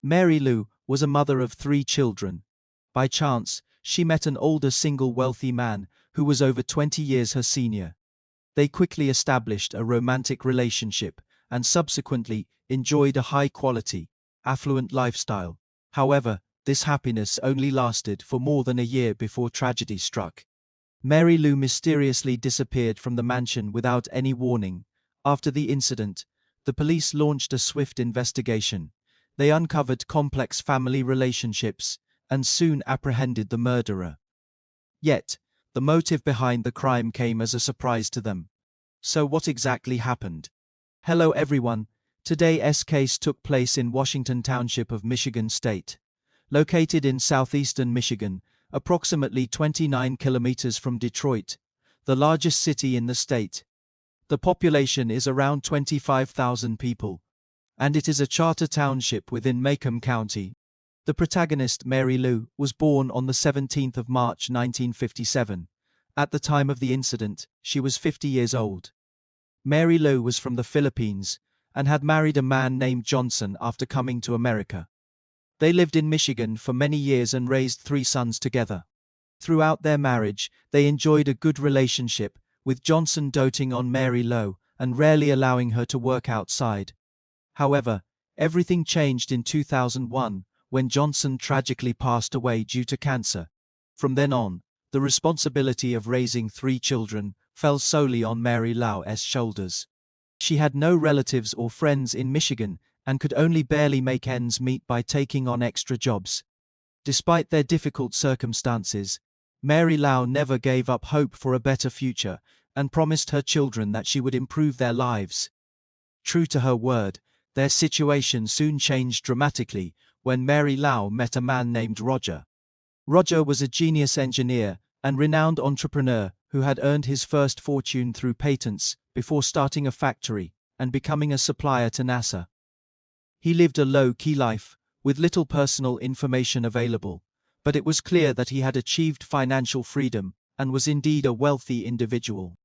Mary Lou was a mother of 3 children. By chance, she met an older single wealthy man who was over 20 years her senior. They quickly established a romantic relationship and subsequently enjoyed a high-quality, affluent lifestyle. However, this happiness only lasted for more than a year before tragedy struck. Mary Lou mysteriously disappeared from the mansion without any warning. After the incident, the police launched a swift investigation. They uncovered complex family relationships and soon apprehended the murderer. Yet, the motive behind the crime came as a surprise to them. So what exactly happened? Hello everyone. Today's case took place in Washington Township of Michigan State. Located in southeastern Michigan, approximately 29 kilometers from Detroit, the largest city in the state. The population is around 25,000 people, and it is a charter township within Macomb County. The protagonist, Mary Lou, was born on the 17th of March 1957. At the time of the incident, she was 50 years old. Mary Lou was from the Philippines and had married a man named Johnson after coming to America. They lived in Michigan for many years and raised 3 sons together. Throughout their marriage, they enjoyed a good relationship, with Johnson doting on Mary Lou and rarely allowing her to work outside. However, everything changed in 2001, when Johnson tragically passed away due to cancer. From then on, the responsibility of raising 3 children fell solely on Mary Lou's shoulders. She had no relatives or friends in Michigan and could only barely make ends meet by taking on extra jobs. Despite their difficult circumstances, Mary Lou never gave up hope for a better future and promised her children that she would improve their lives. True to her word, their situation soon changed dramatically when Mary Lou met a man named Roger. Roger was a genius engineer and renowned entrepreneur who had earned his first fortune through patents before starting a factory and becoming a supplier to NASA. He lived a low-key life, with little personal information available, but it was clear that he had achieved financial freedom and was indeed a wealthy individual.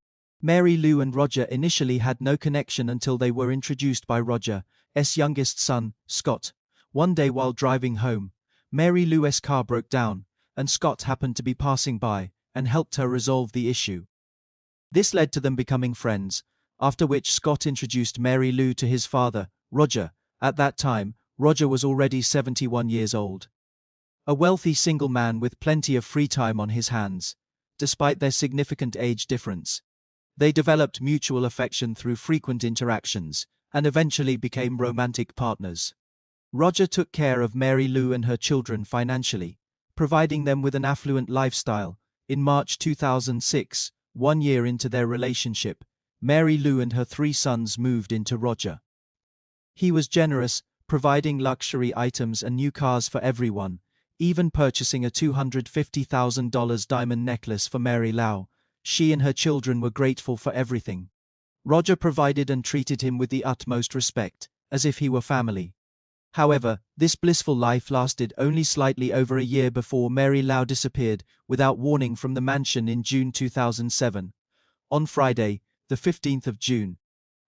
Mary Lou and Roger initially had no connection until they were introduced by Roger's youngest son, Scott. One day while driving home, Mary Lou's car broke down, and Scott happened to be passing by and helped her resolve the issue. This led to them becoming friends, after which Scott introduced Mary Lou to his father, Roger. At that time, Roger was already 71 years old. A wealthy single man with plenty of free time on his hands. Despite their significant age difference, they developed mutual affection through frequent interactions, and eventually became romantic partners. Roger took care of Mary Lou and her children financially, providing them with an affluent lifestyle. In March 2006, 1 year into their relationship, Mary Lou and her 3 sons moved into Roger. He was generous, providing luxury items and new cars for everyone, even purchasing a $250,000 diamond necklace for Mary Lou. She and her children were grateful for everything. Roger provided and treated him with the utmost respect, as if he were family. However, this blissful life lasted only slightly over a year before Mary Lou disappeared without warning from the mansion in June 2007. On Friday, the 15th of June,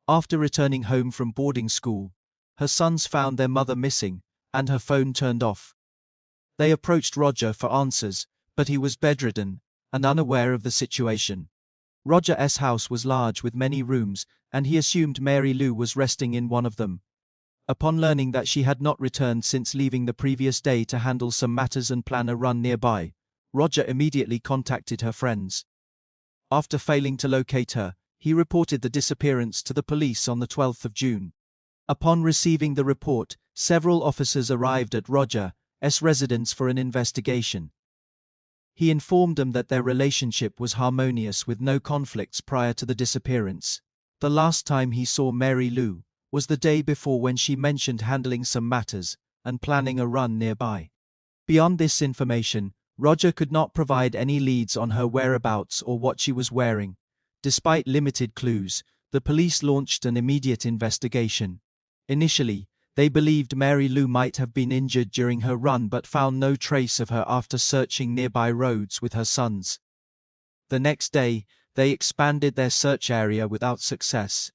after returning home from boarding school, her sons found their mother missing, and her phone turned off. They approached Roger for answers, but he was bedridden and unaware of the situation. Roger's house was large with many rooms, and he assumed Mary Lou was resting in one of them. Upon learning that she had not returned since leaving the previous day to handle some matters and plan a run nearby, Roger immediately contacted her friends. After failing to locate her, he reported the disappearance to the police on the 12th of June. Upon receiving the report, several officers arrived at Roger's residence for an investigation. He informed them that their relationship was harmonious with no conflicts prior to the disappearance. The last time he saw Mary Lou was the day before, when she mentioned handling some matters and planning a run nearby. Beyond this information, Roger could not provide any leads on her whereabouts or what she was wearing. Despite limited clues, the police launched an immediate investigation. Initially, they believed Mary Lou might have been injured during her run but found no trace of her after searching nearby roads with her sons. The next day, they expanded their search area without success.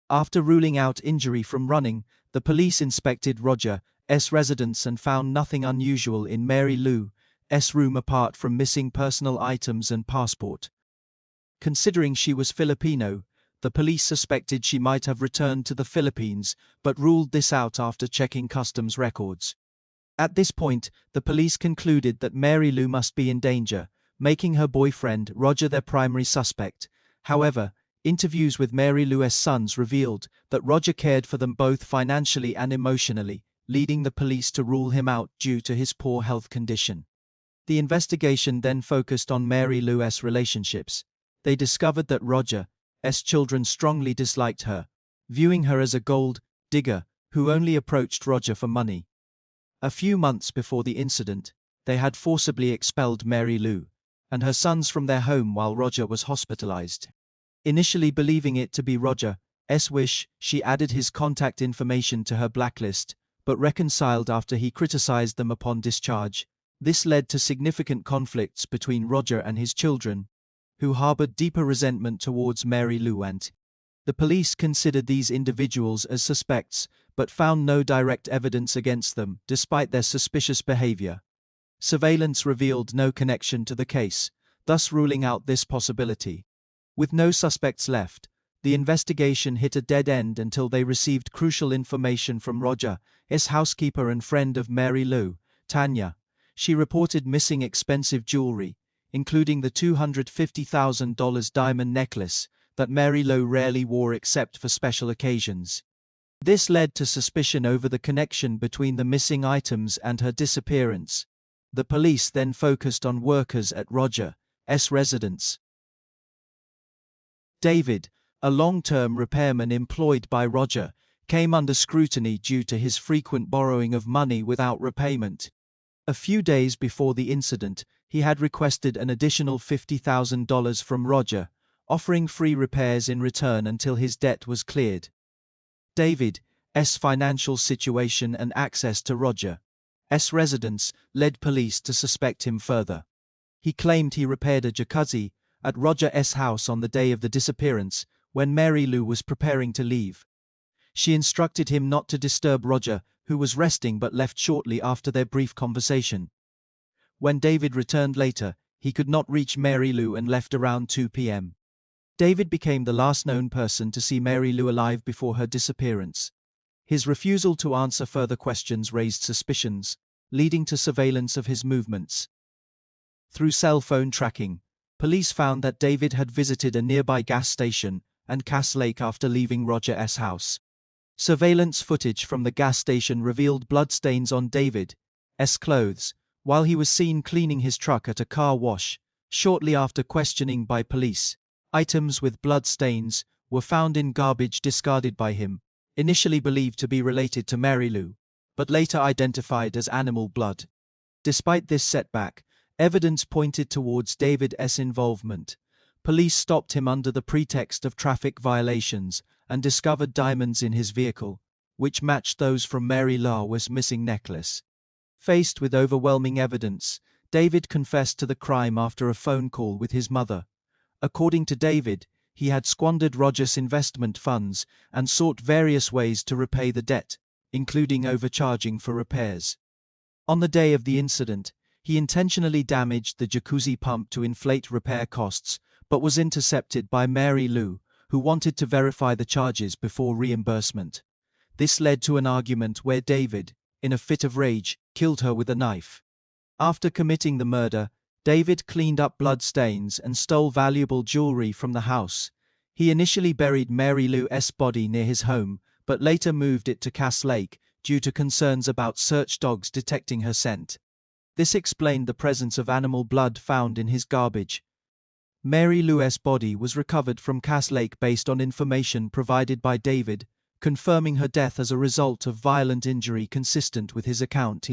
After ruling out injury from running, the police inspected Roger's Roger's residence and found nothing unusual in Mary Lou's room apart from missing personal items and passport. Considering she was Filipino, the police suspected she might have returned to the Philippines, but ruled this out after checking customs records. At this point, the police concluded that Mary Lou must be in danger, making her boyfriend, Roger, their primary suspect. However, interviews with Mary Lou's sons revealed that Roger cared for them both financially and emotionally, leading the police to rule him out due to his poor health condition. The investigation then focused on Mary Lou's relationships. They discovered that Roger's children strongly disliked her, viewing her as a gold digger who only approached Roger for money. A few months before the incident, they had forcibly expelled Mary Lou and her sons from their home while Roger was hospitalized. Initially believing it to be Roger's wish, she added his contact information to her blacklist, but reconciled after he criticized them upon discharge. This led to significant conflicts between Roger and his children, who harbored deeper resentment towards Mary Lou, and the police considered these individuals as suspects, but found no direct evidence against them, despite their suspicious behavior. Surveillance revealed no connection to the case, thus ruling out this possibility. With no suspects left, the investigation hit a dead end until they received crucial information from Roger's housekeeper and friend of Mary Lou, Tanya. She reported missing expensive jewelry, including the $250,000 diamond necklace that Mary Lou rarely wore except for special occasions. This led to suspicion over the connection between the missing items and her disappearance. The police then focused on workers at Roger's residence. David, a long-term repairman employed by Roger, came under scrutiny due to his frequent borrowing of money without repayment. A few days before the incident, he had requested an additional $50,000 from Roger, offering free repairs in return until his debt was cleared. David's financial situation and access to Roger's residence led police to suspect him further. He claimed he repaired a jacuzzi at Roger's house on the day of the disappearance, when Mary Lou was preparing to leave. She instructed him not to disturb Roger, who was resting, but left shortly after their brief conversation. When David returned later, he could not reach Mary Lou and left around 2 p.m. David became the last known person to see Mary Lou alive before her disappearance. His refusal to answer further questions raised suspicions, leading to surveillance of his movements. Through cell phone tracking, police found that David had visited a nearby gas station and Cass Lake after leaving Roger's house. Surveillance footage from the gas station revealed bloodstains on David's clothes, while he was seen cleaning his truck at a car wash. Shortly after questioning by police, items with blood stains were found in garbage discarded by him, initially believed to be related to Mary Lou, but later identified as animal blood. Despite this setback, evidence pointed towards David's involvement. Police stopped him under the pretext of traffic violations and discovered diamonds in his vehicle, which matched those from Mary Lou's missing necklace. Faced with overwhelming evidence, David confessed to the crime after a phone call with his mother. According to David, he had squandered Roger's investment funds and sought various ways to repay the debt, including overcharging for repairs. On the day of the incident, he intentionally damaged the jacuzzi pump to inflate repair costs, but was intercepted by Mary Lou, who wanted to verify the charges before reimbursement. This led to an argument where David, in a fit of rage, killed her with a knife. After committing the murder, David cleaned up blood stains and stole valuable jewelry from the house. He initially buried Mary Lou's body near his home, but later moved it to Cass Lake due to concerns about search dogs detecting her scent. This explained the presence of animal blood found in his garbage. Mary Lou's body was recovered from Cass Lake based on information provided by David, confirming her death as a result of violent injury consistent with his account.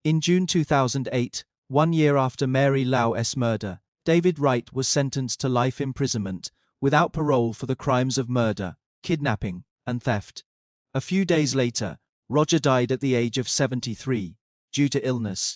In June 2008, 1 year after Mary Lou's murder, David Wright was sentenced to life imprisonment, without parole for the crimes of murder, kidnapping, and theft. A few days later, Roger died at the age of 73, due to illness.